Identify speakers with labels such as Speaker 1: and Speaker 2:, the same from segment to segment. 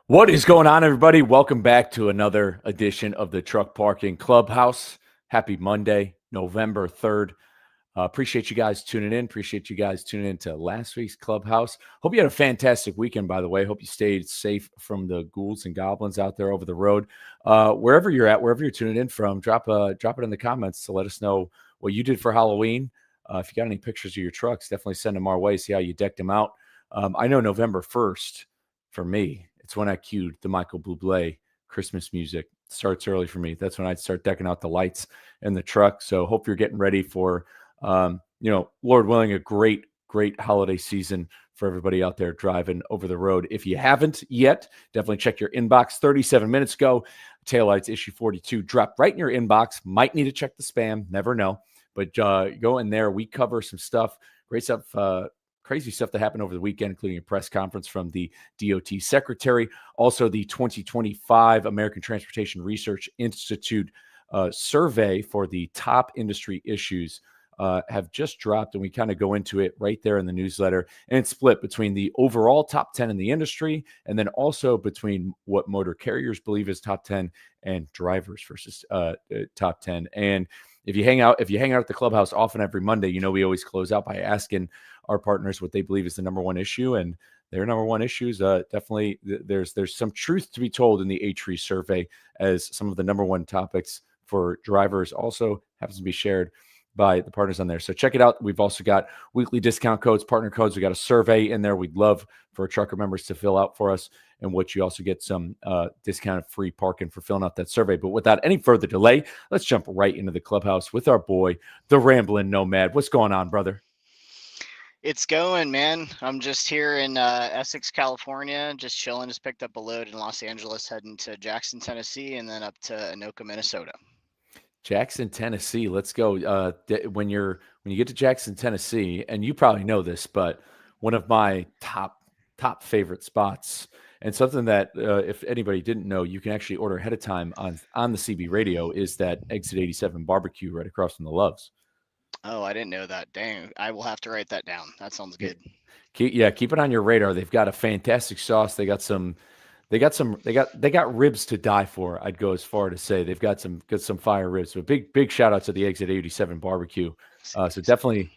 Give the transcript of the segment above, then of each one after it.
Speaker 1: What is going on, everybody? Welcome back to another edition of the Truck Parking Clubhouse. Happy Monday, November 3rd. Appreciate you guys tuning in. Appreciate you guys tuning in to last week's Clubhouse. Hope you had a fantastic weekend, by the way. Hope you stayed safe from the ghouls and goblins out there over the road. Wherever you're at, wherever you're tuning in from, drop it in the comments to let us know what you did for Halloween. If you got any pictures of your trucks, definitely send them our way. See how you decked them out. I know November 1st, for me, it's when I cued the Michael Bublé Christmas music. Starts early for me. That's when I start decking out the lights in the truck. So hope you're getting ready for, Lord willing, a great holiday season for everybody out there driving over the road. If you haven't yet, definitely check your inbox. 37 minutes ago, Taillights issue 42 dropped right in your inbox. Might need to check the spam. Never know. But go in there. We cover some stuff, great stuff, crazy stuff that happened over the weekend, including a press conference from the DOT secretary. Also, the 2025 American Transportation Research Institute survey for the top industry issues have just dropped, and we kind of go into it right there in the newsletter. And it's split between the overall top 10 in the industry, and then also between what motor carriers believe is top 10 and drivers versus top 10. And if you hang out at the Clubhouse often every Monday, we always close out by asking our partners what they believe is the number one issue, and their number one issues. Definitely, there's some truth to be told in the A-Tree survey, as some of the number one topics for drivers also happens to be shared by the partners on there. So check it out. We've also got weekly discount codes, partner codes. We got a survey in there. We'd love for trucker members to fill out for us, in which you also get some discounted free parking for filling out that survey. But without any further delay, let's jump right into the Clubhouse with our boy, the Ramblin' Nomad. What's going on, brother?
Speaker 2: It's going, man. I'm just here in Essex, California, just chilling. Just picked up a load in Los Angeles, heading to Jackson, Tennessee, and then up to Anoka, Minnesota.
Speaker 1: Jackson, Tennessee. Let's go. When you get to Jackson, Tennessee, and you probably know this, but one of my top favorite spots, and something that if anybody didn't know, you can actually order ahead of time on the CB radio, is that Exit 87 barbecue right across from the Loves.
Speaker 2: Oh, I didn't know that. Dang, I will have to write that down. That sounds good.
Speaker 1: Keep it on your radar. They've got a fantastic sauce. They got ribs to die for. I'd go as far to say they've got some fire ribs. So big shout out to the Exit 87 barbecue. So definitely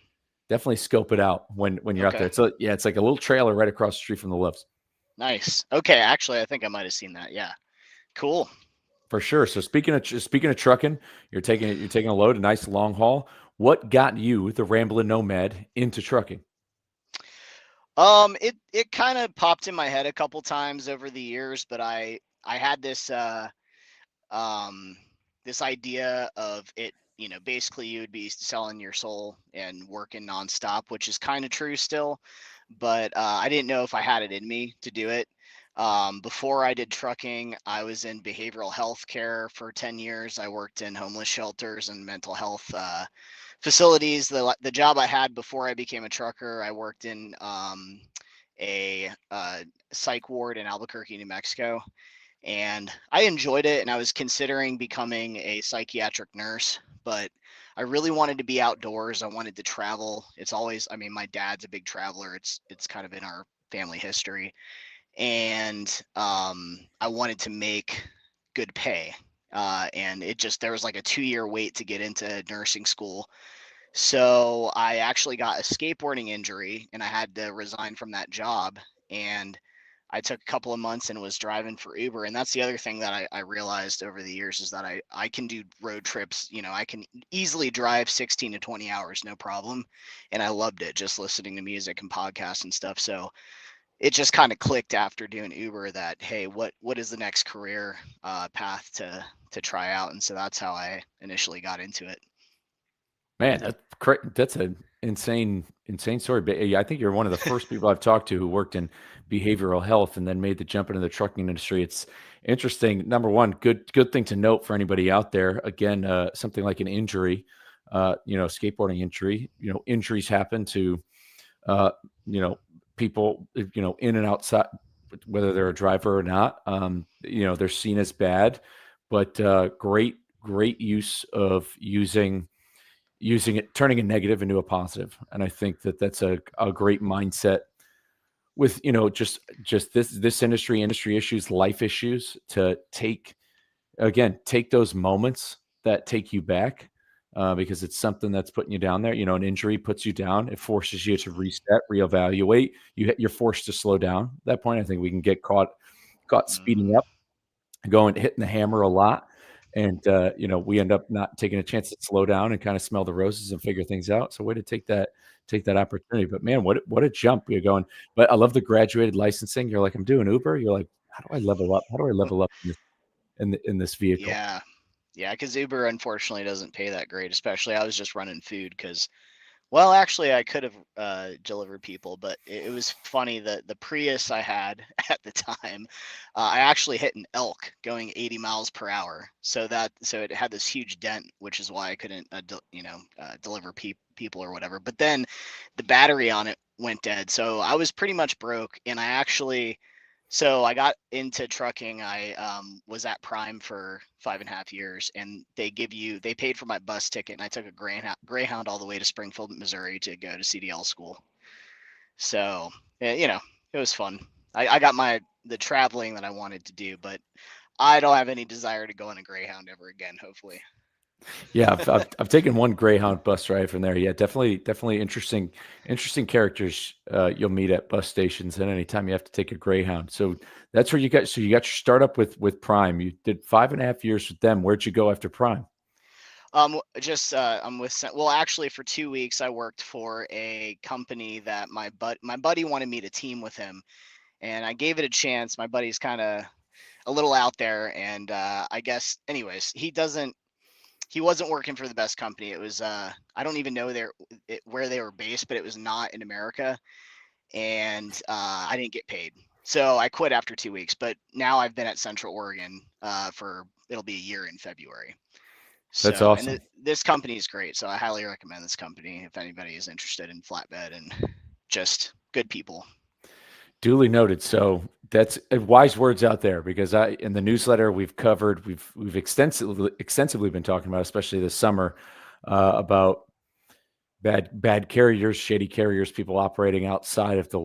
Speaker 1: scope it out when you're out there. So yeah, it's like a little trailer right across the street from the Loves.
Speaker 2: Nice. Okay, actually, I think I might have seen that. Yeah, cool.
Speaker 1: For sure. So speaking of trucking, you're taking a load, a nice long haul. What got you, the Ramblin' Nomad, into trucking?
Speaker 2: It kind of popped in my head a couple times over the years, but I had this this idea of it. Basically, you would be selling your soul and working nonstop, which is kind of true still, but I didn't know if I had it in me to do it. Before I did trucking, I was in behavioral health care for 10 years. I worked in homeless shelters and mental health facilities. The job I had before I became a trucker, I worked in a psych ward in Albuquerque, New Mexico, and I enjoyed it. And I was considering becoming a psychiatric nurse, but I really wanted to be outdoors. I wanted to travel. It's always, I mean, my dad's a big traveler. It's kind of in our family history, and I wanted to make good pay. And there was like a 2-year wait to get into nursing school. So I actually got a skateboarding injury and I had to resign from that job. And I took a couple of months and was driving for Uber. And that's the other thing that I realized over the years, is that I can do road trips. I can easily drive 16 to 20 hours, no problem. And I loved it, just listening to music and podcasts and stuff. So it just kind of clicked after doing Uber that, hey, what is the next career path to try out? And so that's how I initially got into it.
Speaker 1: Man, that's an insane story. But I think you're one of the first people I've talked to who worked in behavioral health and then made the jump into the trucking industry. It's interesting. Number one, good thing to note for anybody out there. Again, something like an injury, skateboarding injury. Injuries happen to, people, in and outside, whether they're a driver or not. They're seen as bad, but great use of using it, turning a negative into a positive. And I think that that's a great mindset with just this industry issues, life issues, to take those moments that take you back, because it's something that's putting you down there. An injury puts you down. It forces you to reset, reevaluate. You're forced to slow down. At that point, I think we can get caught speeding
Speaker 2: Mhm.
Speaker 1: up, going hitting the hammer a lot, and we end up not taking a chance to slow down and kind of smell the roses and figure things out. So way to take that opportunity. But man, what a jump you're going. But I love the graduated licensing. You're like, I'm doing Uber. You're like, how do I level up? How do I level up in this vehicle?
Speaker 2: Yeah. Yeah, because Uber unfortunately doesn't pay that great, especially I was just running food because, well, actually, I could have delivered people, but it was funny that the Prius I had at the time, I actually hit an elk going 80 miles per hour. So it had this huge dent, which is why I couldn't, deliver people or whatever. But then the battery on it went dead, so I was pretty much broke, and so I got into trucking. I was at Prime for 5.5 years, and they paid for my bus ticket, and I took a Greyhound all the way to Springfield, Missouri, to go to CDL school. So yeah, it was fun. I got the traveling that I wanted to do, but I don't have any desire to go on a Greyhound ever again. Hopefully.
Speaker 1: Yeah, I've taken one Greyhound bus ride from there. Yeah, definitely interesting characters you'll meet at bus stations, and anytime you have to take a Greyhound. So that's where you got. So you got your start up with Prime. You did 5.5 years with them. Where'd you go after Prime?
Speaker 2: Just I'm with. Well, actually, for 2 weeks, I worked for a company that my buddy wanted me to team with him, and I gave it a chance. My buddy's kind of a little out there, and I guess, anyways, he wasn't working for the best company. It was I don't even know where they were based, but it was not in America, and I didn't get paid. So I quit after 2 weeks. But now I've been at Central Oregon for it'll be a year in February.
Speaker 1: That's
Speaker 2: So, and
Speaker 1: awesome.
Speaker 2: this company is great. So I highly recommend this company if anybody is interested in flatbed and just good people.
Speaker 1: Duly noted. So that's wise words out there, because in the newsletter we've extensively been talking about, especially this summer, about bad carriers, shady carriers, people operating outside of the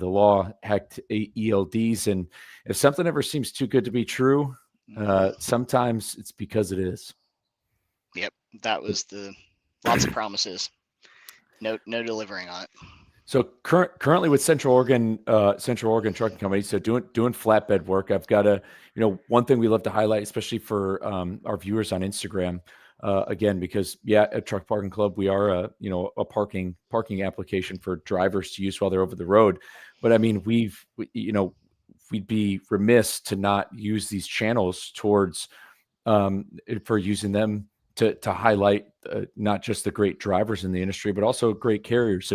Speaker 1: law, hacked ELDs, and if something ever seems too good to be true,
Speaker 2: Hmm.
Speaker 1: sometimes it's because it is.
Speaker 2: Yep, that was the lots of promises. No delivering on it.
Speaker 1: So currently with Central Oregon Trucking Company, so doing flatbed work. I've got one thing we love to highlight, especially for our viewers on Instagram. Again, because at Truck Parking Club, we are a parking application for drivers to use while they're over the road. But I mean, we'd be remiss to not use these channels towards for using them to highlight not just the great drivers in the industry, but also great carriers.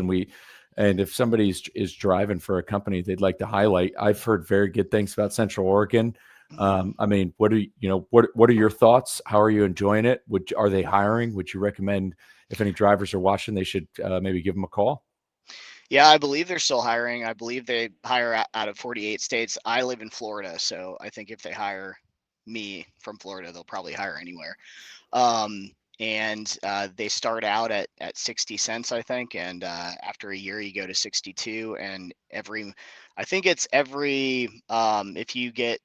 Speaker 1: And if somebody is driving for a company they'd like to highlight, I've heard very good things about Central Oregon.
Speaker 2: Mhm.
Speaker 1: I mean, what are your thoughts? How are you enjoying it? Are they hiring? Would you recommend, if any drivers are watching, they should maybe give them a call?
Speaker 2: Yeah, I believe they're still hiring. I believe they hire out of 48 states. I live in Florida, so I think if they hire me from Florida, they'll probably hire anywhere. And they start out at 60 cents, I think, and after a year, you go to 62. And I think it's if you get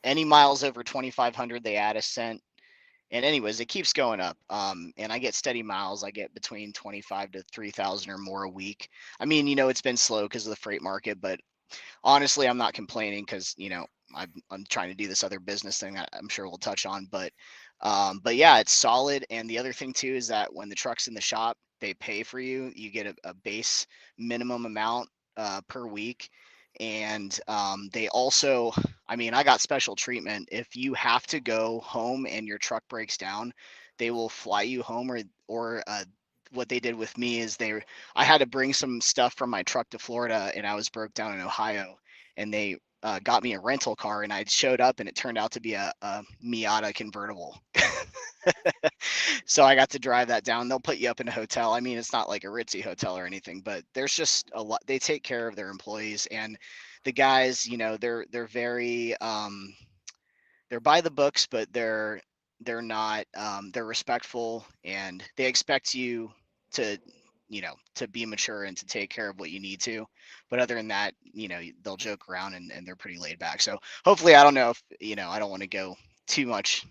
Speaker 2: any miles over 2,500, they add a cent. And anyways, it keeps going up. And I get steady miles. I get between 25 to 3,000 or more a week. I mean, it's been slow because of the freight market, but honestly, I'm not complaining because I'm trying to do this other business thing I'm sure we'll touch on, but yeah, it's solid. And the other thing too is that when the truck's in the shop, they pay for you. You get a base minimum amount per week, and they also, I mean, I got special treatment. If you have to go home and your truck breaks down, they will fly you home, or what they did with me is I had to bring some stuff from my truck to Florida, and I was broke down in Ohio, and they got me a rental car, and I showed up, and it turned out to be a Miata convertible. So I got to drive that down. They'll put you up in a hotel. I mean, it's not like a ritzy hotel or anything, but there's just a lot. They take care of their employees, and the guys, they're very they're by the books, but they're not they're respectful, and they expect you to. to be mature and to take care of what you need to. But other than that, they'll joke around and they're pretty laid back. So hopefully, I don't know if, I don't want to go too much.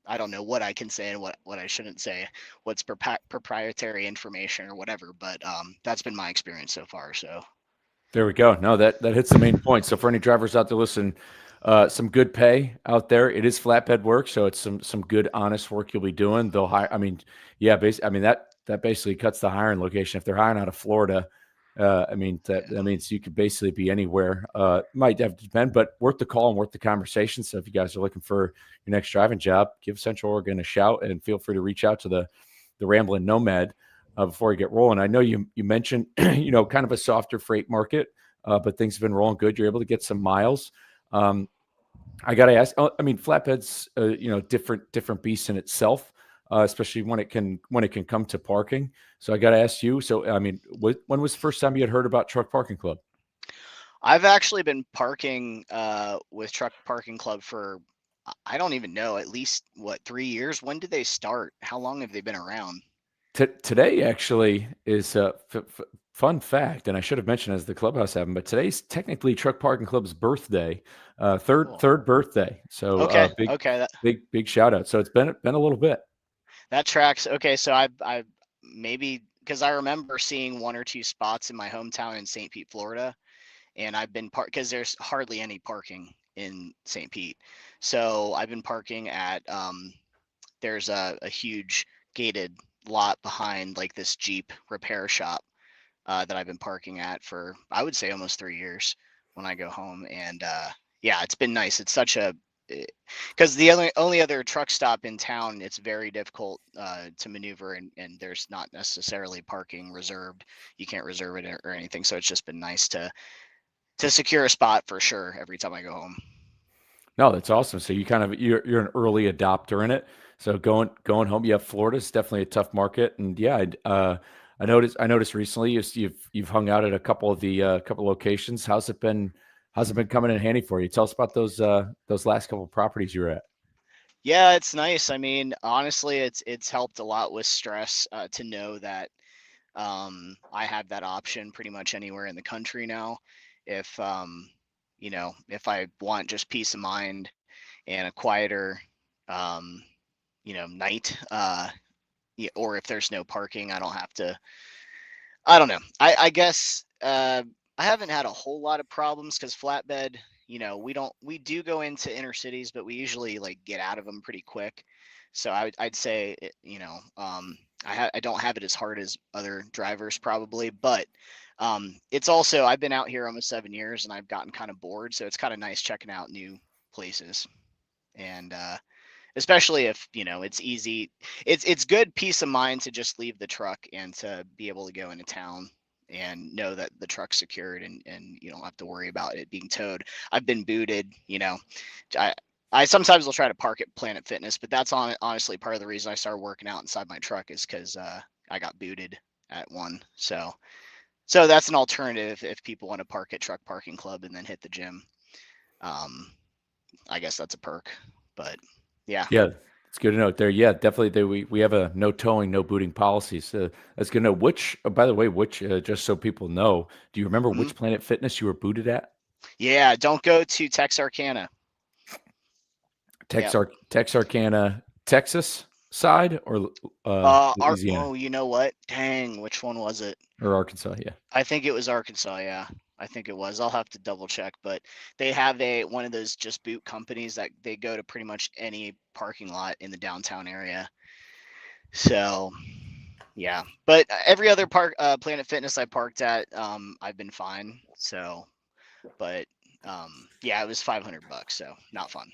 Speaker 2: I don't know what I can say and what I shouldn't say, what's proprietary information or whatever, but that's been my experience so far. So
Speaker 1: There we go. No, that hits the main point. So for any drivers out there, listen, some good pay out there. It is flatbed work, so it's some good, honest work you'll be doing. They'll hire. I mean, yeah, basically, I mean that basically cuts the hiring location. If they're hiring out of Florida, I mean that means you could basically be anywhere. Might have to depend, but worth the call and worth the conversation. So if you guys are looking for your next driving job, give Central Oregon a shout and feel free to reach out to the Ramblin' Nomad before you get rolling. I know you mentioned kind of a softer freight market, but things have been rolling good. You're able to get some miles. I got to ask. I mean, flatbeds, different beast in itself, especially when it can come to parking. So I got to ask you. So I mean, when was the first time you had heard about Truck Parking Club?
Speaker 2: I've actually been parking with Truck Parking Club for, I don't even know, at least 3 years. When did they start? How long have they been around?
Speaker 1: Today actually is a fun fact, and I should have mentioned as the clubhouse happened, but today's technically Truck Parking Club's birthday,
Speaker 2: Cool.
Speaker 1: third birthday. So
Speaker 2: Okay.
Speaker 1: big
Speaker 2: Okay.
Speaker 1: big shout out. So it's been a little bit.
Speaker 2: That tracks. Okay. So I maybe, because I remember seeing one or two spots in my hometown in St. Pete, Florida, and I've been because there's hardly any parking in St. Pete. So I've been parking at there's a huge gated lot behind like this Jeep repair shop that I've been parking at for, I would say, almost 3 years when I go home. And yeah, it's been nice. It's such a, because the only other truck stop in town, it's very difficult to maneuver, and there's not necessarily parking reserved. You can't reserve it or anything. So it's just been nice to secure a spot for sure every time I go home.
Speaker 1: No, that's awesome. So you're an early adopter in it. So going home, yeah, Florida's definitely a tough market, and yeah, I noticed recently you've hung out at a couple of the couple locations. How's it been? How's it been coming in handy for you? Tell us about those last couple of properties you were at.
Speaker 2: Yeah, it's nice. I mean, honestly, it's helped a lot with stress to know that I have that option pretty much anywhere in the country now. If if I want just peace of mind and a quieter, um, night, or if there's no parking, I don't have to. I don't know. I guess I haven't had a whole lot of problems because flatbed, we do go into inner cities, but we usually like get out of them pretty quick. So I'd say, I don't have it as hard as other drivers probably, but it's also, I've been out here almost 7 years and I've gotten kind of bored. So it's kind of nice checking out new places. And especially if it's easy, it's good peace of mind to just leave the truck and to be able to go into town and know that the truck's secured, and you don't have to worry about it being towed. I've been booted. I I sometimes will try to park at Planet Fitness, but that's honestly part of the reason I started working out inside my truck is because I got booted at one. So that's an alternative if people want to park at Truck Parking Club and then hit the gym. um I guess that's a perk, but yeah.
Speaker 1: Yeah, it's good to know. There, yeah, definitely. We have a no towing, no booting policy. So that's good to know. Which, by the way, which just so people know, do you remember
Speaker 2: Mhm.
Speaker 1: which Planet Fitness you were booted at?
Speaker 2: Yeah, don't go to Texarkana. Yep.
Speaker 1: Texarkana, Texas side, or Louisiana
Speaker 2: Oh, you know what? Dang, which one was it?
Speaker 1: or Arkansas? Yeah.
Speaker 2: I think it was Arkansas. Yeah, I think it was. I'll have to double check, but they have one of those just boot companies that they go to pretty much any parking lot in the downtown area. So yeah, but every other Planet Fitness I parked at, I've been fine. So, but yeah, it was $500, so not fun.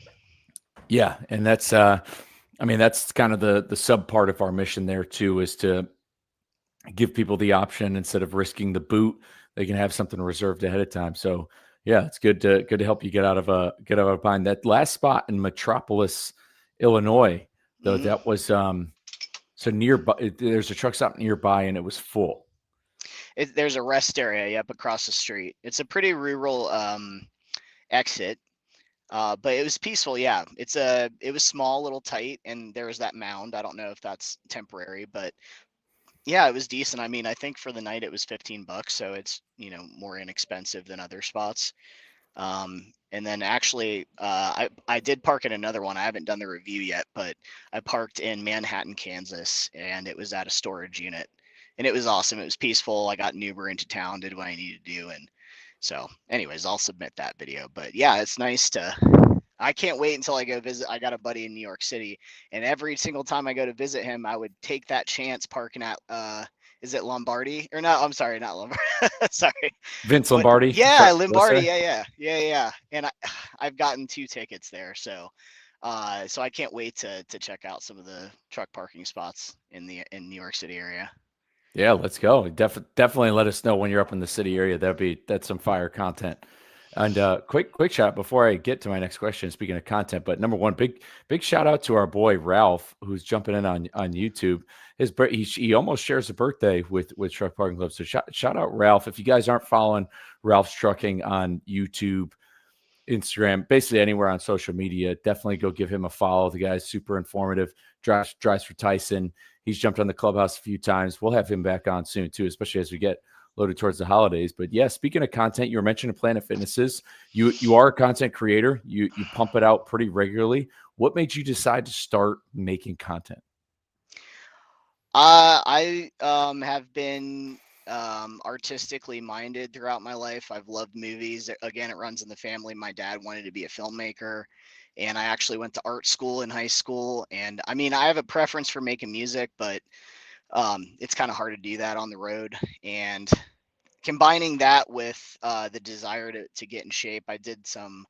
Speaker 1: Yeah, and that's I mean that's kind of the sub part of our mission there too, is to give people the option instead of risking the boot, they can have something reserved ahead of time. So yeah, it's good to help you get out of a bind. That last spot in Metropolis, Illinois, though,
Speaker 2: Hmm.
Speaker 1: that was so nearby. There's a truck stop nearby, and it was full.
Speaker 2: There's a rest area, yep, across the street. It's a pretty rural exit. But it was peaceful. Yeah, it was small, little tight, and there was that mound. I don't know if that's temporary, but Yeah, it was decent. I mean, I think for the night it was $15, so it's, more inexpensive than other spots. And then actually, I did park in another one. I haven't done the review yet, but I parked in Manhattan, Kansas, and it was at a storage unit, and it was awesome. It was peaceful. I got an Uber into town, did what I needed to do, and so, anyways, I'll submit that video. But yeah, it's nice to. I can't wait until I go visit. I got a buddy in New York City, and every single time I go to visit him, I would take that chance parking at is it Lombardi or no? I'm sorry, not Lombardi. Sorry,
Speaker 1: Vince
Speaker 2: what?
Speaker 1: Lombardi,
Speaker 2: Yeah,
Speaker 1: Chuck
Speaker 2: Lombardi.
Speaker 1: Lister.
Speaker 2: Yeah. And I've gotten 2 tickets there, so I can't wait to check out some of the truck parking spots in New York City area.
Speaker 1: Yeah, let's go. Definitely let us know when you're up in the city area. That's some fire content. And quick shout before I get to my next question. Speaking of content, but number one, big shout out to our boy Ralph, who's jumping in on YouTube. He almost shares a birthday with Truck Parking Club. So shout out Ralph. If you guys aren't following Ralph's Trucking on YouTube, Instagram, basically anywhere on social media, definitely go give him a follow. The guy's super informative. Drives for Tyson. He's jumped on the Clubhouse a few times. We'll have him back on soon too, especially as we get loaded towards the holidays. But yeah, speaking of content, you were mentioning Planet Fitnesses. You are a content creator. You pump it out pretty regularly. What made you decide to start making content?
Speaker 2: I have been artistically minded throughout my life. I've loved movies. Again, it runs in the family. My dad wanted to be a filmmaker, and I actually went to art school in high school. And I mean, I have a preference for making music, but it's kind of hard to do that on the road. And combining that with the desire to get in shape, I did some,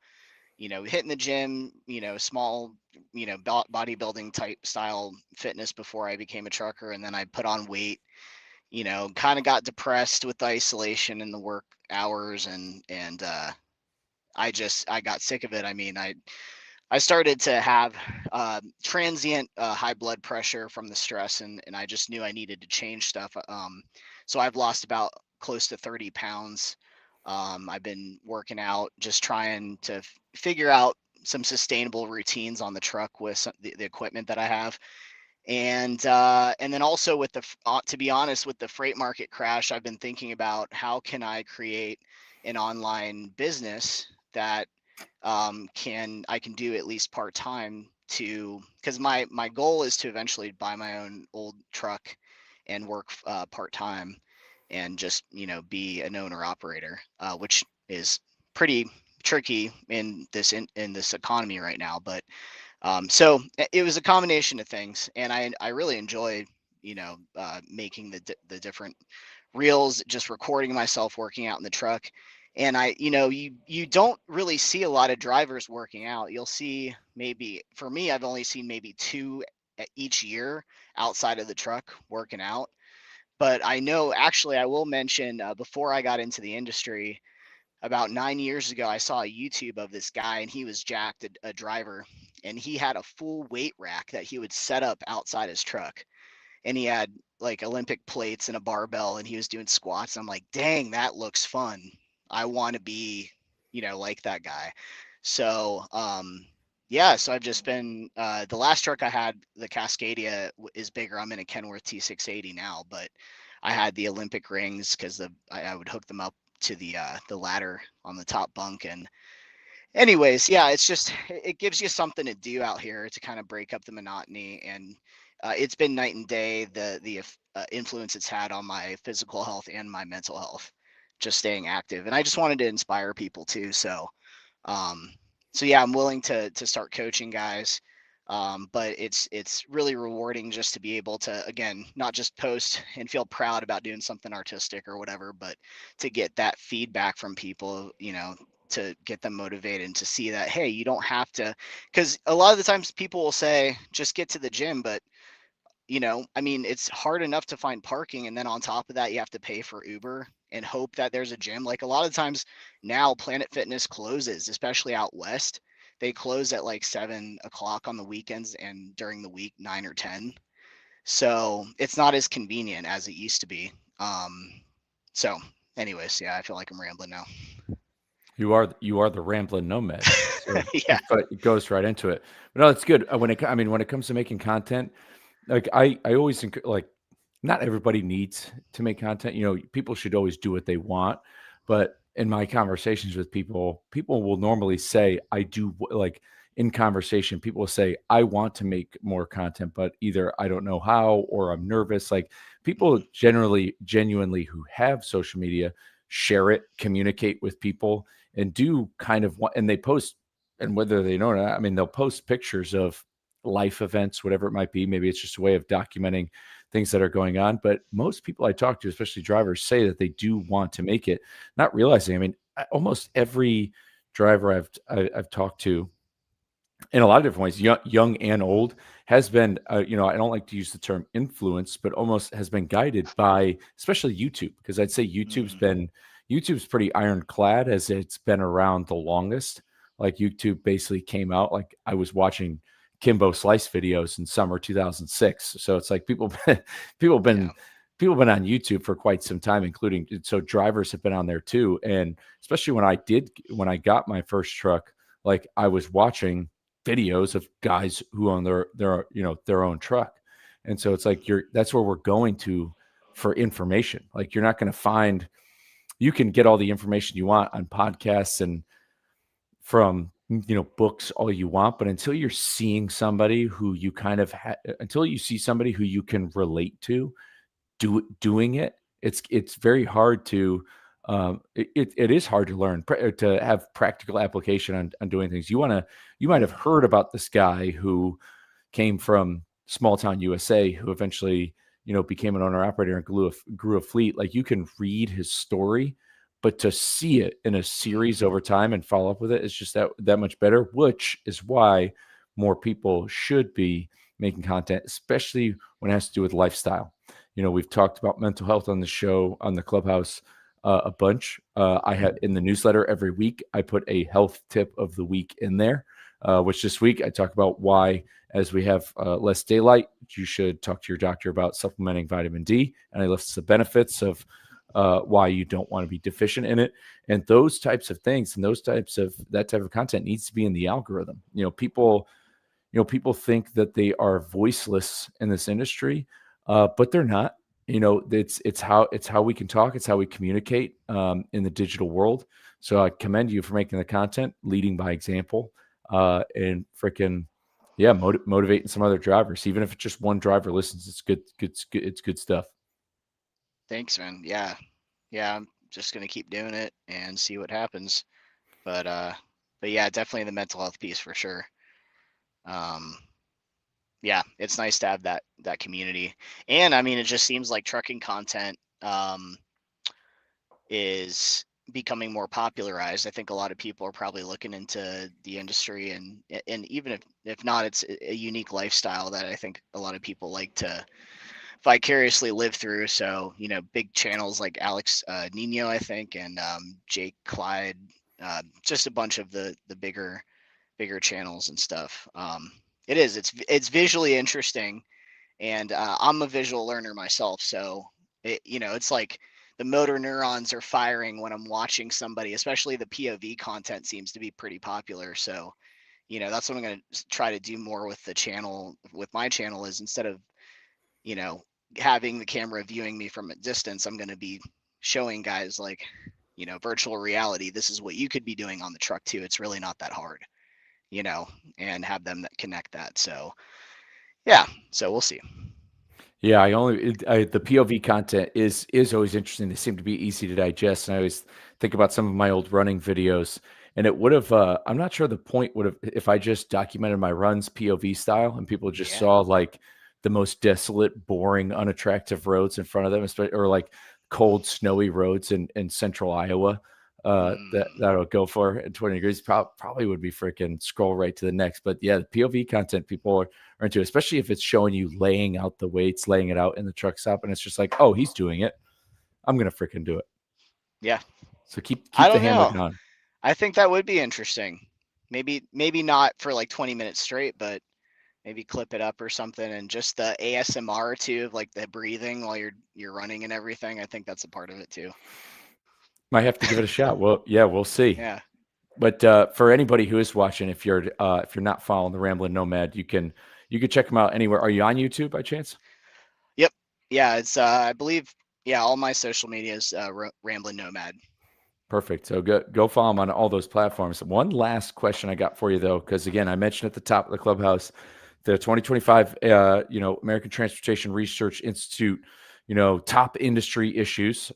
Speaker 2: hitting the gym, small, bodybuilding type style fitness before I became a trucker. And then I put on weight, kind of got depressed with the isolation and the work hours. And I got sick of it. I mean, I started to have transient high blood pressure from the stress, and I just knew I needed to change stuff. So I've lost about close to 30 pounds. I've been working out, just trying to figure out some sustainable routines on the truck with the equipment that I have. And then also with to be honest, with the freight market crash, I've been thinking about how can I create an online business that I can do at least part time to, because my goal is to eventually buy my own old truck and work part time and just be an owner operator, which is pretty tricky in this economy right now. But so it was a combination of things, and I really enjoy making the different reels, just recording myself working out in the truck. And you don't really see a lot of drivers working out. You'll see, maybe for me, I've only seen maybe two each year outside of the truck working out. But I know, actually, I will mention, before I got into the industry, about 9 years ago, I saw a YouTube of this guy, and he was jacked, a driver, and he had a full weight rack that he would set up outside his truck. And he had like Olympic plates and a barbell, and he was doing squats. I'm like, dang, that looks fun. I want to be, like that guy. So, yeah, so I've just been, the last truck I had, the Cascadia, is bigger. I'm in a Kenworth T680 now, but I had the Olympic rings because I would hook them up to the ladder on the top bunk. And anyways, yeah, it's just, it gives you something to do out here to kind of break up the monotony. And it's been night and day, the influence it's had on my physical health and my mental health, just staying active. And I just wanted to inspire people too. Um, so yeah, I'm willing to start coaching guys. But it's really rewarding just to be able to, again, not just post and feel proud about doing something artistic or whatever, but to get that feedback from people, to get them motivated and to see that, hey, you don't have to, because a lot of the times people will say just get to the gym, but I mean, it's hard enough to find parking, and then on top of that, you have to pay for Uber and hope that there's a gym. Like, a lot of times now, Planet Fitness closes, especially out west. They close at like 7 o'clock on the weekends, and during the week 9 or 10. So it's not as convenient as it used to be. So, anyways, yeah, I feel like I'm rambling now.
Speaker 1: You are the rambling nomad. So
Speaker 2: Yeah.
Speaker 1: it goes right into it. But no, it's good. When it comes to making content, like I always think, like not everybody needs to make content. People should always do what they want. But in my conversations with people, people will normally say, I do like in conversation, people will say, I want to make more content, but either I don't know how or I'm nervous. Like people
Speaker 2: Mhm.
Speaker 1: generally, genuinely who have social media share it, communicate with people, and do kind of what, and they post, and whether they know it or not, I mean, they'll post pictures of life events, whatever it might be. Maybe it's just a way of documenting things that are going on. But most people I talk to, especially drivers, say that they do want to make it, not realizing. I mean, almost every driver I've talked to in a lot of different ways, young and old, has been, I don't like to use the term influence, but almost has been guided by, especially YouTube, because I'd say
Speaker 2: Mhm.
Speaker 1: YouTube's pretty ironclad as it's been around the longest. Like YouTube basically came out, like I was watching Kimbo Slice videos in summer 2006. So it's like people
Speaker 2: Yeah.
Speaker 1: been people been on YouTube for quite some time, including so drivers have been on there too. And especially when I got my first truck, like I was watching videos of guys who own their own truck. And so it's like that's where we're going to for information. Like you're not going to find you can get all the information you want on podcasts and from books all you want, but until you're seeing somebody who you kind of until you see somebody who you can relate to doing it, it's very hard to it is hard to learn to have practical application on doing things. You might have heard about this guy who came from small town USA who eventually, became an owner operator and grew a fleet. Like you can read his story, but to see it in a series
Speaker 2: Mhm.
Speaker 1: over time and follow up with it is just that much better, which is why more people should be making content, especially when it has to do with lifestyle. We've talked about mental health on the show, on the Clubhouse, a bunch. I have in the newsletter every week, I put a health tip of the week in there, which this week I talk about why, as we have less daylight, you should talk to your doctor about supplementing vitamin D. And I list the benefits of why you don't want to be deficient in it. And those types of things and that type of content needs to be in the algorithm. People think that they are voiceless in this industry, but they're not. It's how we can talk. It's how we communicate in the digital world. So I commend you for making the content, leading by example, and freaking yeah, motivating some other drivers. Even if it's just one driver listens, it's good. It's good stuff.
Speaker 2: Thanks, man. Yeah. Yeah, I'm just gonna keep doing it and see what happens. But uh but yeah, definitely the mental health piece for sure. Um yeah, it's nice to have that community. And I mean it just seems like trucking content is becoming more popularized. I think a lot of people are probably looking into the industry, and even if not, it's a unique lifestyle that I think a lot of people like to vicariously live through. So big channels like Alex Nino, I think, and Jake Clyde, just a bunch of the bigger channels and stuff. It's visually interesting, and I'm a visual learner myself, so it's like the motor neurons are firing when I'm watching somebody, especially the POV content seems to be pretty popular. So that's what I'm going to try to do more with the channel, with my channel, is instead of you know having the camera viewing me from a distance, I'm going to be showing guys like virtual reality, this is what you could be doing on the truck too. It's really not that hard, you know and have them that connect that. So yeah, so we'll see.
Speaker 1: Yeah, the POV content is always interesting. They seem to be easy to digest, and I always think about some of my old running videos. And it would have, I'm not sure the point would have if I just documented my runs POV style, and people just
Speaker 2: Yeah.
Speaker 1: saw like the most desolate, boring, unattractive roads in front of them, or like cold, snowy roads in central Iowa. That'll go for at 20 degrees. Probably would be freaking scroll right to the next. But yeah, the POV content people are into, especially if it's showing you laying out the weights, laying it out in the truck stop, and it's just like, oh, he's doing it. I'm gonna freaking do it.
Speaker 2: Yeah.
Speaker 1: So keep
Speaker 2: I
Speaker 1: keep the
Speaker 2: don't
Speaker 1: hammer
Speaker 2: know.
Speaker 1: down.
Speaker 2: I think that would be interesting. Maybe not for like 20 minutes straight, but maybe clip it up or something, and just the ASMR too, of like the breathing while you're running and everything. I think that's a part of it too.
Speaker 1: Might have to give it a shot. Well, yeah, we'll see.
Speaker 2: Yeah.
Speaker 1: But for anybody who is watching, if you're not following the Rambling Nomad, you can check him out anywhere. Are you on YouTube by chance?
Speaker 2: Yep. Yeah, it's I believe, yeah, all my social media is Ramblin' Nomad.
Speaker 1: Perfect. So go follow him on all those platforms. One last question I got for you though, because again, I mentioned at the top of the Clubhouse, the 2025, American Transportation Research Institute, top industry issues,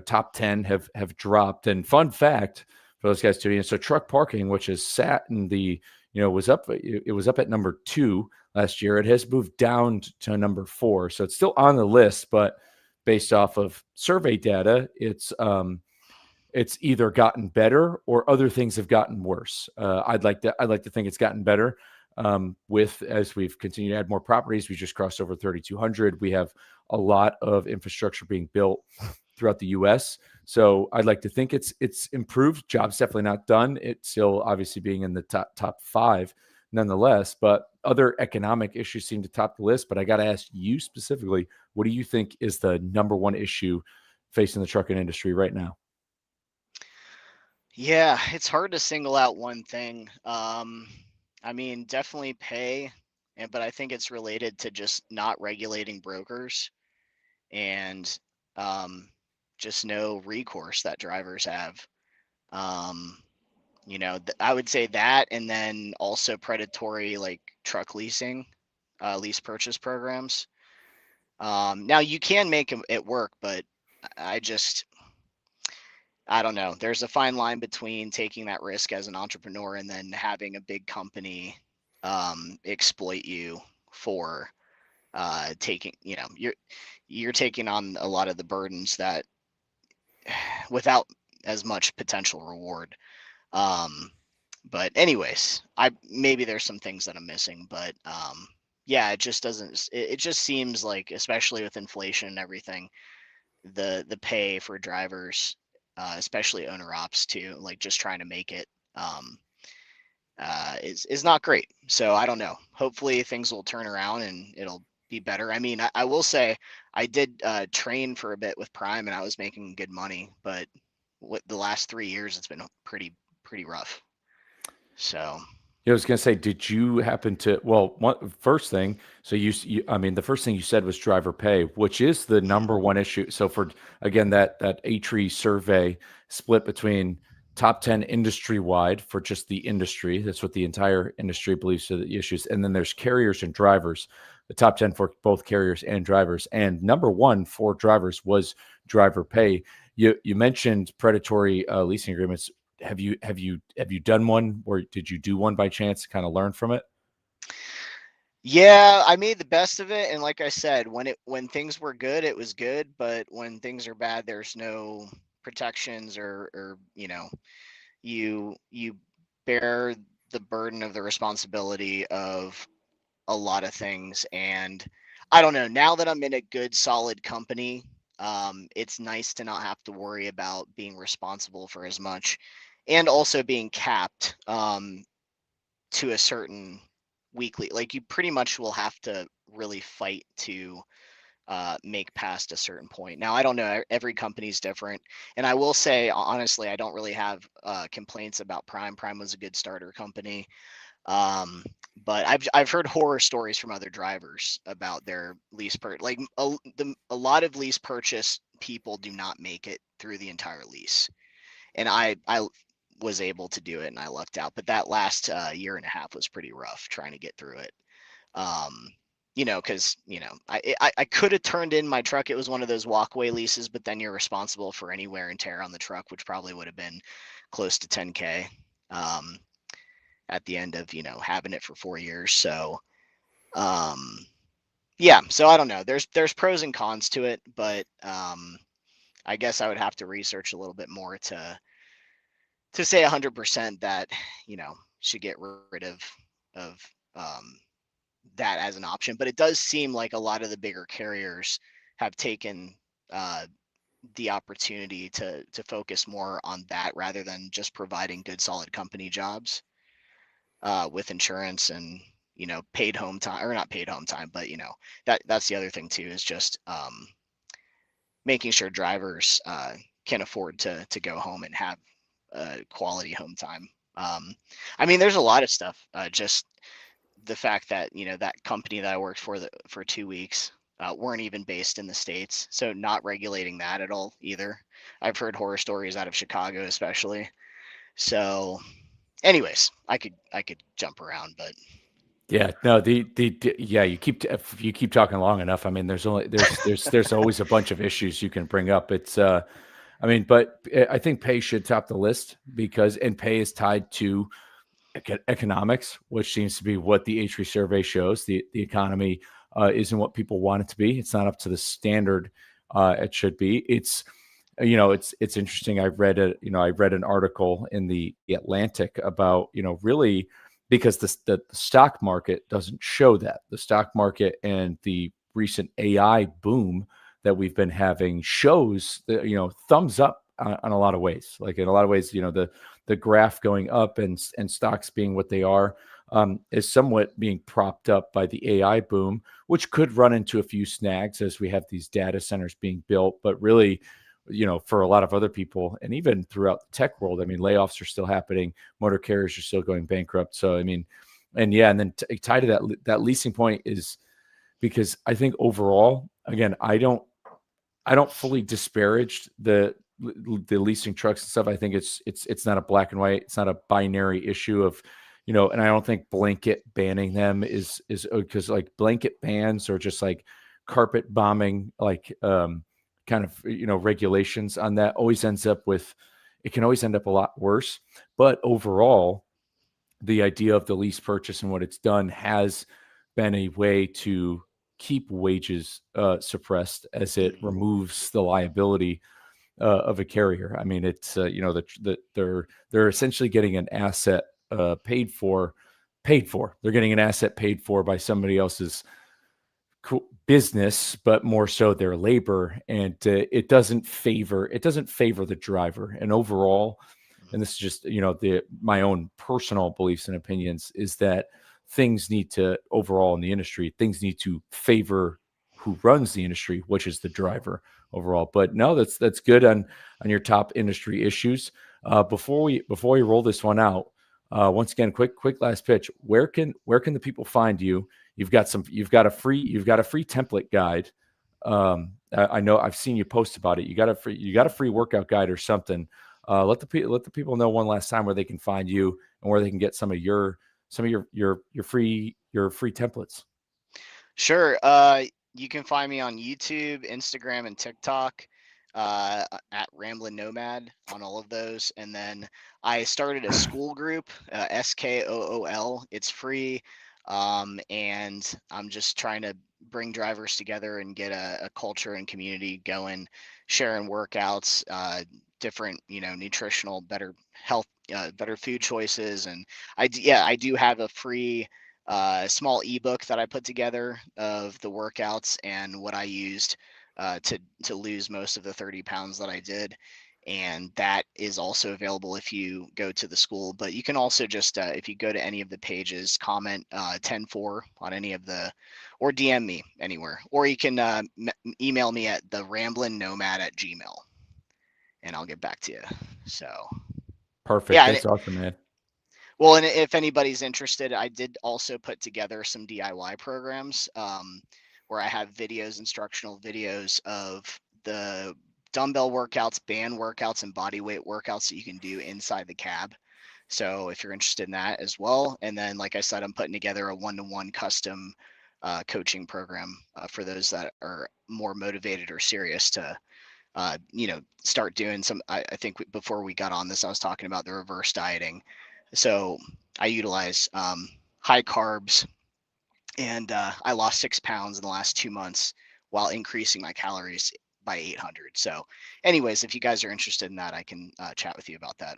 Speaker 1: top 10 have dropped. And fun fact for those guys tuning in, so truck parking, which has sat in the, it was up at number 2 last year. It has moved down to number 4, so it's still on the list, but based off of survey data, it's either gotten better or other things have gotten worse. I'd like to think it's gotten better. With as we've continued to add more properties, we just crossed over 3,200. We have a lot of infrastructure being built throughout the U.S. So I'd like to think it's improved. Job's definitely not done. It's still obviously being in the top 5, nonetheless. But other economic issues seem to top the list. But I got to ask you specifically, what do you think is the number one issue facing the trucking industry right now?
Speaker 2: Yeah, it's hard to single out one thing. I mean, definitely pay, but I think it's related to just not regulating brokers and um, just no recourse that drivers have. Um, I would say that, and then also predatory like truck leasing, lease purchase programs. Now you can make it work, but I just I don't know. There's a fine line between taking that risk as an entrepreneur and then having a big company exploit you for taking. You're taking on a lot of the burdens that without as much potential reward. Um, but anyways, I maybe there's some things that I'm missing, but yeah, it just doesn't. It just seems like, especially with inflation and everything, the pay for drivers, especially owner ops too, like just trying to make it, um, is not great. So I don't know. Hopefully things will turn around and it'll be better. I mean, I will say I did train for a bit with Prime and I was making good money, but what the last 3 years it's been pretty rough. So
Speaker 1: Yeah, I was going to say, did you happen to? Well, first thing, so I mean, the first thing you said was driver pay, which is the
Speaker 2: mhm.
Speaker 1: number one issue. So for again, that A-Tree survey split between top 10 industry wide for just the industry. That's what the entire industry believes are the issues, and then there's carriers and drivers. The top 10 for both carriers and drivers, and number one for drivers was driver pay. You mentioned predatory leasing agreements. Have you done one, or did you do one by chance to kind of learn from it?
Speaker 2: Yeah, I made the best of it, and like I said, when things were good, it was good, but when things are bad, there's no protections or you bear the burden of the responsibility of a lot of things. And I don't know, now that I'm in a good solid company, it's nice to not have to worry about being responsible for as much and also being capped to a certain weekly, like you pretty much will have to really fight to make past a certain point. Now, I don't know. Every company's different, and I will say honestly, I don't really have complaints about Prime. Prime was a good starter company, but I've heard horror stories from other drivers about their lease like a lot of lease purchase people do not make it through the entire lease, and I was able to do it and I lucked out. But that last year and a half was pretty rough trying to get through it. Um, because I could have turned in my truck. It was one of those walkaway leases, but then you're responsible for any wear and tear on the truck, which probably would have been close to 10K um, at the end of having it for 4 years. So um, yeah, so I don't know. There's pros and cons to it, but I guess I would have to research a little bit more to say 100% that should get rid of um, that as an option. But it does seem like a lot of the bigger carriers have taken uh, the opportunity to focus more on that rather than just providing good solid company jobs with insurance and paid home time, or not paid home time, but that's the other thing too, is just making sure drivers can afford to go home and have quality home time. I mean, there's a lot of stuff. Just the fact that that company that I worked for for 2 weeks, weren't even based in the States. So not regulating that at all either. I've heard horror stories out of Chicago, especially. So, anyways, I could jump around, but
Speaker 1: Yeah, no, yeah, if you keep talking long enough. I mean, there's always a bunch of issues you can bring up. It's I mean, but I think pay should top the list because and pay is tied to economics, which seems to be what the H3 survey shows. The economy isn't what people want it to be. It's not up to the standard it should be. It's it's interesting. I read an article in the Atlantic about really because the stock market doesn't show that the stock market and the recent AI boom that we've been having shows that thumbs up on a lot of ways. Like in a lot of ways, the graph going up and stocks being what they are is somewhat being propped up by the AI boom, which could run into a few snags as we have these data centers being built. But really, for a lot of other people, and even throughout the tech world, I mean, layoffs are still happening, motor carriers are still going bankrupt. So I mean, and yeah, and then tied to that leasing point is because I think overall, again, I don't fully disparage the leasing trucks and stuff. I think it's not a black and white. It's not a binary issue of, and I don't think blanket banning them is because like blanket bans or just like carpet bombing, like kind of regulations on that always ends up with it can always end up a lot worse. But overall, the idea of the lease purchase and what it's done has been a way to keep wages suppressed as it removes the liability of a carrier. I mean, it's they're essentially getting an asset paid for. They're getting an asset paid for by somebody else's business, but more so their labor, and it doesn't favor the driver. And overall, and this is just my own personal beliefs and opinions, is that things need to overall in the industry, things need to favor who runs the industry, which is the driver overall. But no, that's good on your top industry issues. Before we roll this one out, once again, quick last pitch. Where can the people find you? You've got a free template guide. I know I've seen you post about it. You got a free workout guide or something. Let the people know one last time where they can find you and where they can get some of your free templates.
Speaker 2: sure. You can find me on YouTube, Instagram, and TikTok at Ramblin' Nomad on all of those. And then I started a school group, SKOOL. It's free. And I'm just trying to bring drivers together and get a culture and community going, sharing workouts, different, nutritional, better health, better food choices. And I do have a free small ebook that I put together of the workouts and what I used to lose most of the 30 pounds that I did. And that is also available if you go to the school. But you can also just, if you go to any of the pages, comment 10-4 on any of the, or DM me anywhere. Or you can email me at the ramblinnomad@gmail, and I'll get back to you. So,
Speaker 1: Perfect.
Speaker 2: yeah. And
Speaker 1: That's awesome, man.
Speaker 2: well, and if anybody's interested, I did also put together some DIY programs where I have instructional videos of the dumbbell workouts, band workouts, and body weight workouts that you can do inside the cab. So if you're interested in that as well. And then, like I said, I'm putting together a one-to-one custom coaching program for those that are more motivated or serious to start doing some. I think before we got on this, I was talking about the reverse dieting. So I utilize high carbs, and I lost 6 pounds in the last 2 months while increasing my calories by 800. So, anyways, if you guys are interested in that, I can chat with you about that.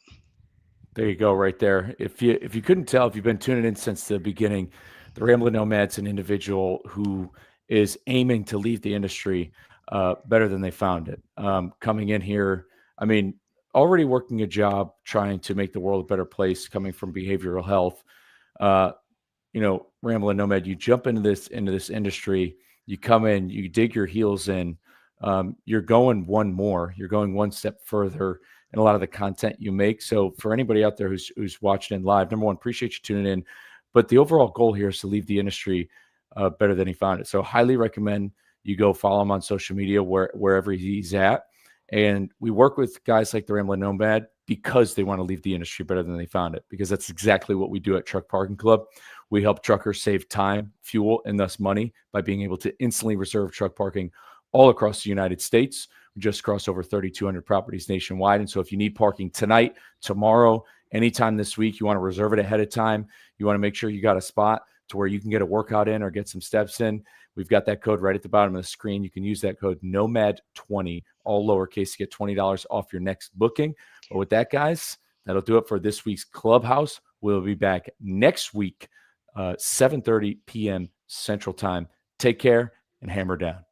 Speaker 1: There you go, right there. If you couldn't tell, if you've been tuning in since the beginning, the Rambling Nomad's an individual who is aiming to leave the industry better than they found it. Coming in here, I mean, already working a job trying to make the world a better place, coming from behavioral health. Uh, Rambling Nomad, you jump into this industry, you come in, you dig your heels in, you're going you're going one step further in a lot of the content you make. So for anybody out there who's watching in live, number one, appreciate you tuning in, but the overall goal here is to leave the industry better than he found it. So highly recommend you go follow him on social media wherever he's at. And we work with guys like the Ramblin' Nomad because they want to leave the industry better than they found it, because that's exactly what we do at Truck Parking Club. We help truckers save time, fuel, and thus money by being able to instantly reserve truck parking all across the United States. We just crossed over 3,200 properties nationwide. And so if you need parking tonight, tomorrow, anytime this week, you want to reserve it ahead of time, you want to make sure you got a spot to where you can get a workout in or get some steps in, we've got that code right at the bottom of the screen. You can use that code NOMAD20, all lowercase, to get $20 off your next booking. But with that, guys, that'll do it for this week's Clubhouse. We'll be back next week, 7:30 p.m. Central Time. Take care and hammer down.